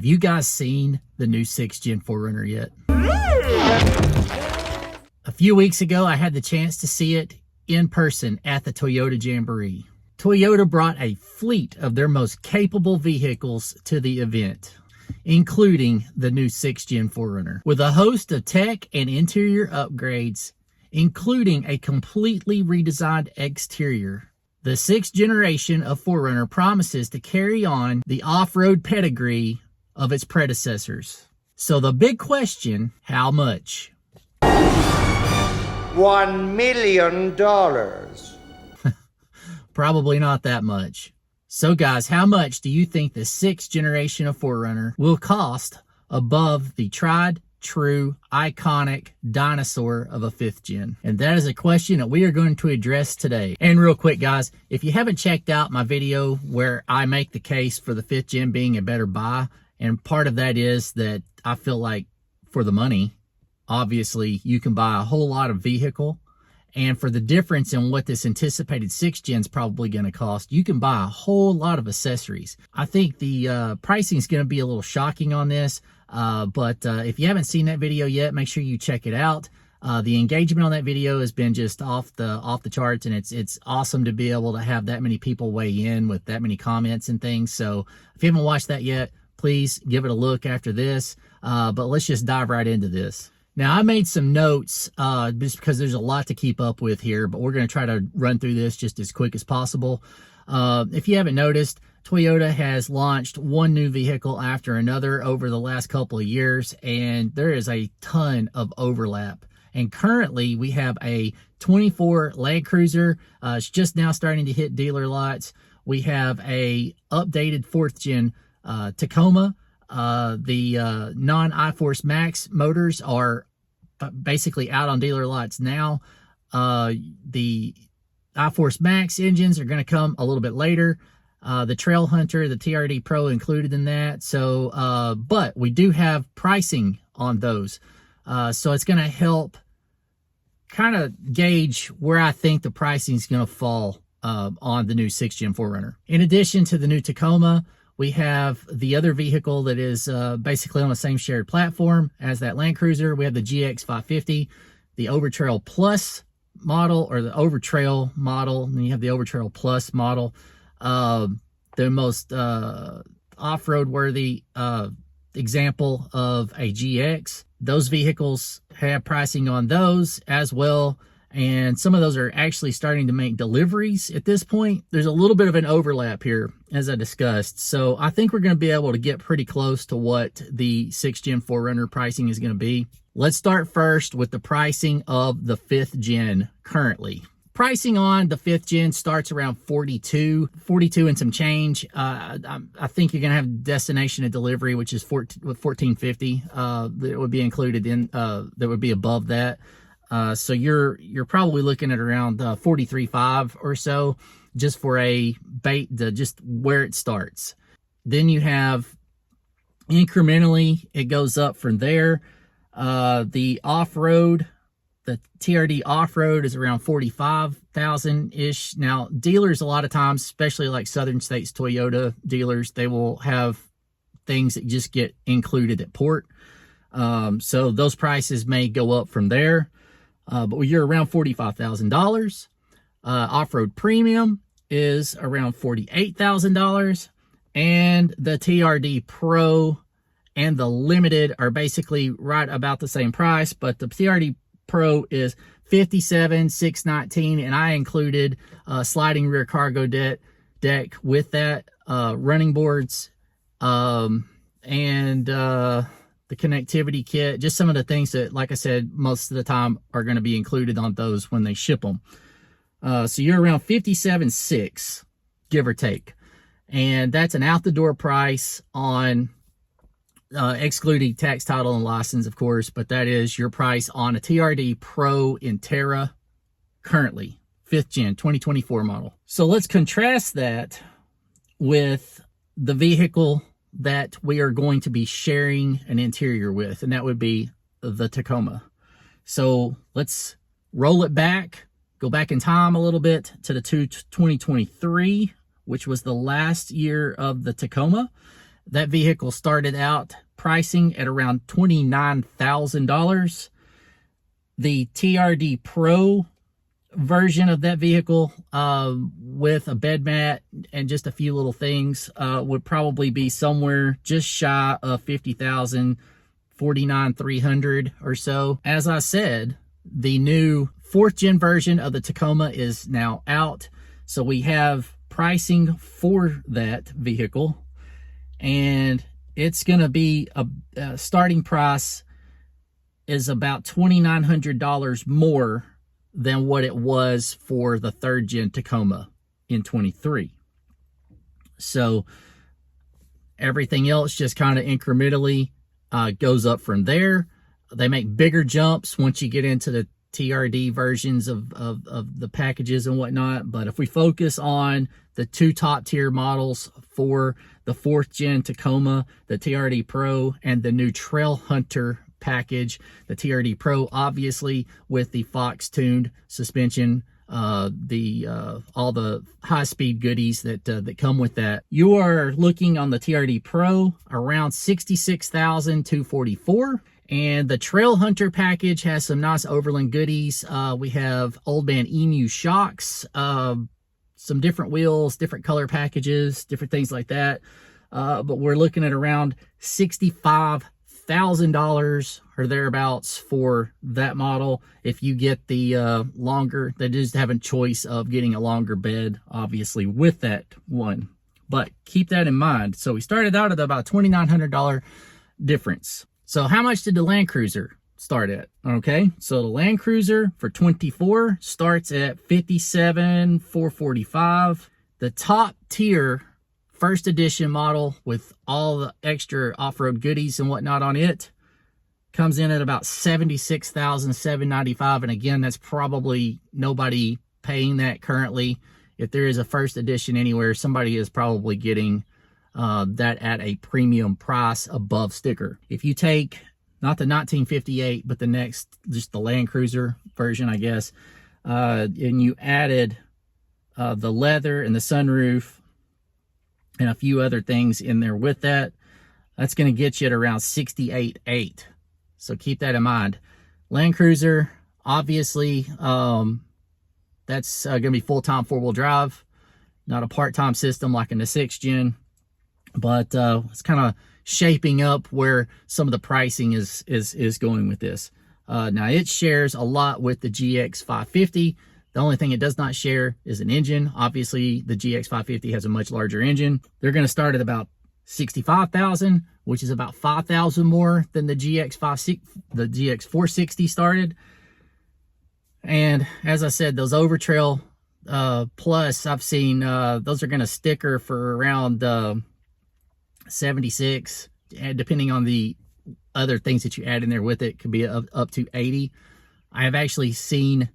Have you guys seen the new 6th Gen 4Runner yet? A few weeks ago, I had the chance to see it in person at the Toyota Jamboree. Toyota brought a fleet of their most capable vehicles to the event, including the new 6th Gen 4Runner, with a host of tech and interior upgrades, including a completely redesigned exterior. The 6th generation of 4Runner promises to carry on the off-road pedigree of its predecessors. So the big question, how much? $1 million. Probably not that much. So guys, how much do you think the 6th generation of 4Runner will cost above the tried, true, iconic dinosaur of a 5th gen? And that is a question that we are going to address today. And real quick guys, if you haven't checked out my video where I make the case for the 5th gen being a better buy, and part of that is that I feel like for the money, obviously you can buy a whole lot of vehicle, and for the difference in what this anticipated 6th gen is probably going to cost, you can buy a whole lot of accessories. I think the pricing is going to be a little shocking on this, but if you haven't seen that video yet, make sure you check it out. The engagement on that video has been just off the charts, and it's awesome to be able to have that many people weigh in with that many comments and things. So if you haven't watched that yet, please give it a look after this. But let's just dive right into this. Now, I made some notes just because there's a lot to keep up with here, but we're going to try to run through this just as quick as possible. If you haven't noticed, Toyota has launched one new vehicle after another over the last couple of years, and there is a ton of overlap. And currently, we have a 24 Land Cruiser. It's just now starting to hit dealer lots. We have a updated 4th gen Tacoma. The non-iForce Max motors are basically out on dealer lots now. The iForce Max engines are going to come a little bit later. The Trail Hunter, the TRD Pro included in that. So, but we do have pricing on those. So it's going to help kind of gauge where I think the pricing is going to fall on the new 6th Gen 4Runner. In addition to the new Tacoma, we have the other vehicle that is basically on the same shared platform as that Land Cruiser. We have the GX 550, the Overtrail Plus model, or the Overtrail model, and you have the Overtrail Plus model. The most off-road worthy example of a GX. Those vehicles have pricing on those as well, and some of those are actually starting to make deliveries at this point. There's a little bit of an overlap here, as I discussed. So I think we're going to be able to get pretty close to what the 6th Gen 4Runner pricing is going to be. Let's start first with the pricing of the 5th gen currently. Pricing on the 5th gen starts around 42 and some change. I think you're going to have destination and delivery, which is $1,450. That would be included in, that would be above that. So you're probably looking at around $43,500 or so, just for a just where it starts. Then you have incrementally, it goes up from there. The off-road, the TRD off-road is around $45,000-ish. Now, dealers a lot of times, especially like Southern States Toyota dealers, they will have things that just get included at port. So those prices may go up from there. But you're around $45,000. Off-road premium is around $48,000. And the TRD Pro and the Limited are basically right about the same price, but the TRD Pro is $57,619, and I included sliding rear cargo deck with that, running boards, and the connectivity kit, just some of the things that, like I said, most of the time are going to be included on those when they ship them. So you're around $57,600, give or take. And that's an out-the-door price on, excluding tax, title, and license, of course, but that is your price on a TRD Pro Intera currently, 5th gen, 2024 model. So let's contrast that with the vehicle that we are going to be sharing an interior with, and that would be the Tacoma. So let's roll it back, go back in time a little bit to the 2023, which was the last year of the Tacoma. That vehicle started out pricing at around $29,000. The TRD Pro version of that vehicle, with a bed mat and just a few little things, would probably be somewhere just shy of $50,000, $49,300 or so. As I said, the new 4th gen version of the Tacoma is now out, so we have pricing for that vehicle, and it's going to be a starting price is about $2,900 more than what it was for the 3rd gen Tacoma in 23. So everything else just kind of incrementally goes up from there. They make bigger jumps once you get into the TRD versions of the packages and whatnot. But if we focus on the 2 top tier models for the 4th gen Tacoma, the TRD Pro and the new Trail Hunter package, the TRD Pro obviously with the Fox tuned suspension, all the high-speed goodies that come with that, you are looking on the TRD Pro around $66,244. And the Trail Hunter package has some nice Overland goodies. We have Old Man Emu shocks, some different wheels, different color packages, different things like that. But we're looking at around $65,000 or thereabouts for that model. If you get the longer, they just have a choice of getting a longer bed, obviously, with that one. But keep that in mind. So we started out at about $2,900 difference. So how much did the Land Cruiser start at? Okay, so the Land Cruiser for 24 starts at $57,445. The top tier 1st edition model with all the extra off-road goodies and whatnot on it comes in at about $76,795. And again, that's probably nobody paying that currently. If there is a 1st edition anywhere, somebody is probably getting that at a premium price above sticker. If you take not the 1958, but the next, just the Land Cruiser version, I guess, and you added the leather and the sunroof and a few other things in there with that, that's going to get you at around $68,800. So keep that in mind. Land Cruiser, obviously, that's going to be full-time 4-wheel drive, not a part-time system like in the 6th gen. But it's kind of shaping up where some of the pricing is going with this. Now, it shares a lot with the GX550. The only thing it does not share is an engine. Obviously, the GX550 has a much larger engine. They're going to start at about $65,000, which is about $5,000 more than the GX460 started. And as I said, those Overtrail Plus, I've seen those are going to sticker for around 76, and depending on the other things that you add in there with it, could be up to 80. I have actually seen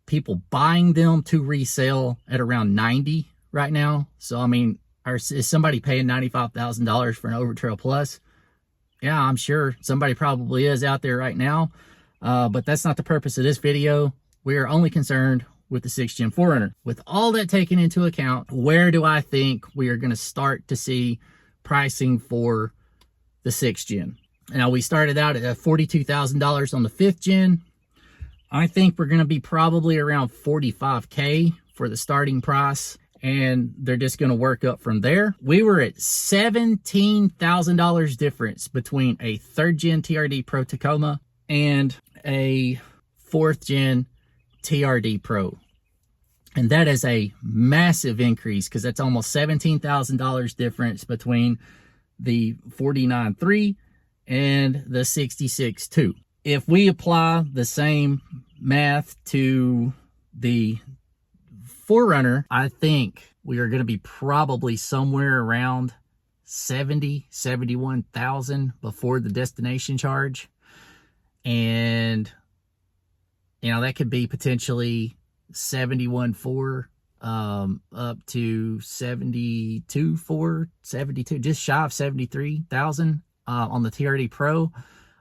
people buying them to resell at around 90 right now. So I mean, is somebody paying $95,000 for an Overtrail Plus? Yeah, I'm sure somebody probably is out there right now, but that's not the purpose of this video. We are only concerned with the 6th gen 4Runner. With all that taken into account, where do I think we are going to start to see pricing for the 6th gen? Now, we started out at $42,000 on the 5th gen. I think we're going to be probably around $45K for the starting price, and they're just going to work up from there. We were at $17,000 difference between a 3rd gen TRD Pro Tacoma and a 4th gen TRD Pro. And that is a massive increase, because that's almost $17,000 difference between the 49.3 and the 66.2. If we apply the same math to the 4Runner, I think we are going to be probably somewhere around 71,000 before the destination charge. And, you know, that could be potentially 71.4 up to 72.4, 72, just shy of 73,000 on the TRD Pro.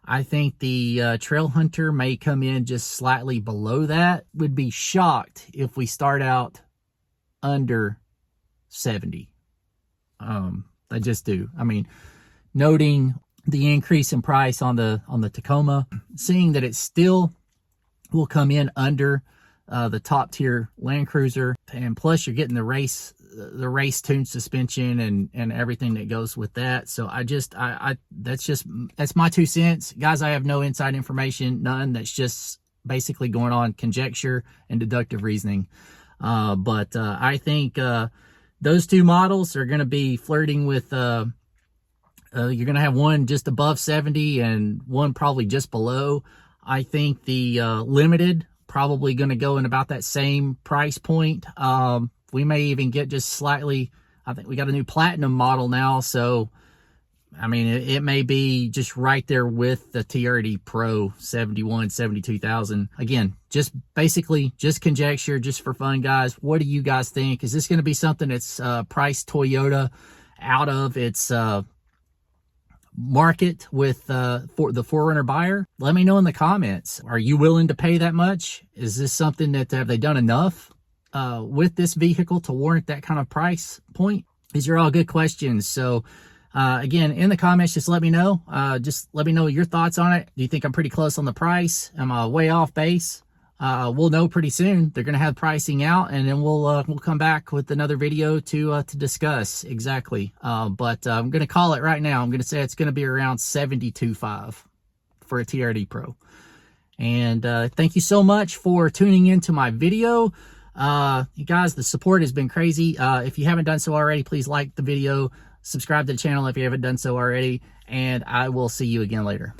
I think the Trail Hunter may come in just slightly below that. Would be shocked if we start out under 70. I just do. I mean, noting the increase in price on the Tacoma, seeing that it still will come in under the top tier Land Cruiser, and plus you're getting the race tuned suspension and everything that goes with that. So that's my 2 cents, guys. I have no inside information, none. That's just basically going on conjecture and deductive reasoning. But I think those 2 models are going to be flirting with you're going to have one just above 70 and one probably just below. I think the Limited probably going to go in about that same price point. We may even get just slightly, I think we got a new Platinum model now. So, I mean, it may be just right there with the TRD Pro 71, 72,000. Again, just basically just conjecture, just for fun, guys. What do you guys think? Is this going to be something that's priced Toyota out of its market with for the 4Runner buyer? Let me know in the comments. Are you willing to pay that much? Is this something that have they done enough with this vehicle to warrant that kind of price point? These are all good questions. So again, in the comments, just let me know. Just let me know your thoughts on it. Do you think I'm pretty close on the price? Am I way off base? We'll know pretty soon. They're going to have pricing out, and then we'll come back with another video to discuss exactly. But I'm going to call it right now. I'm going to say it's going to be around $72,500 for a TRD Pro. And thank you so much for tuning into my video. You guys, the support has been crazy. If you haven't done so already, please like the video, subscribe to the channel if you haven't done so already, and I will see you again later.